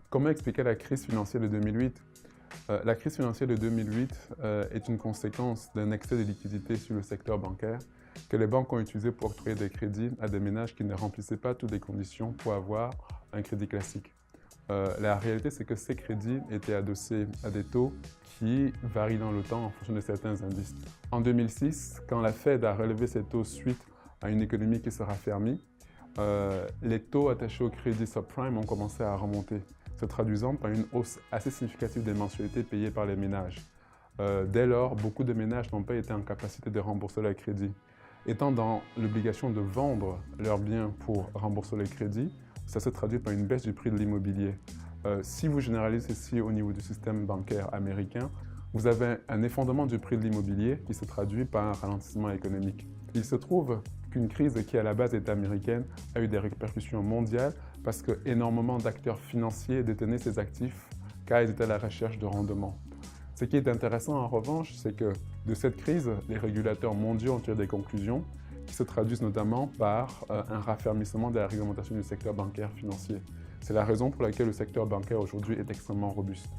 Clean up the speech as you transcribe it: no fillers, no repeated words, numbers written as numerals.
Comment expliquer la crise financière de 2008? La crise financière de 2008 est une conséquence d'un excès de liquidité sur le secteur bancaire que les banques ont utilisé pour octroyer des crédits à des ménages qui ne remplissaient pas toutes les conditions pour avoir un crédit classique. La réalité, c'est que ces crédits étaient adossés à des taux qui varient dans le temps en fonction de certains indices. En 2006, quand la Fed a relevé ses taux suite à une économie qui se raffermit, les taux attachés au crédit subprime ont commencé à remonter, se traduisant par une hausse assez significative des mensualités payées par les ménages. Dès lors, beaucoup de ménages n'ont pas été en capacité de rembourser leur crédit. Étant dans l'obligation de vendre leurs biens pour rembourser le crédit, ça se traduit par une baisse du prix de l'immobilier. Si vous généralisez ceci au niveau du système bancaire américain, vous avez un effondrement du prix de l'immobilier qui se traduit par un ralentissement économique. Il se trouve qu'une crise qui à la base est américaine a eu des répercussions mondiales parce que énormément d'acteurs financiers détenaient ces actifs car ils étaient à la recherche de rendement. Ce qui est intéressant en revanche, c'est que de cette crise, les régulateurs mondiaux ont tiré des conclusions qui se traduisent notamment par un raffermissement de la réglementation du secteur bancaire financier. C'est la raison pour laquelle le secteur bancaire aujourd'hui est extrêmement robuste.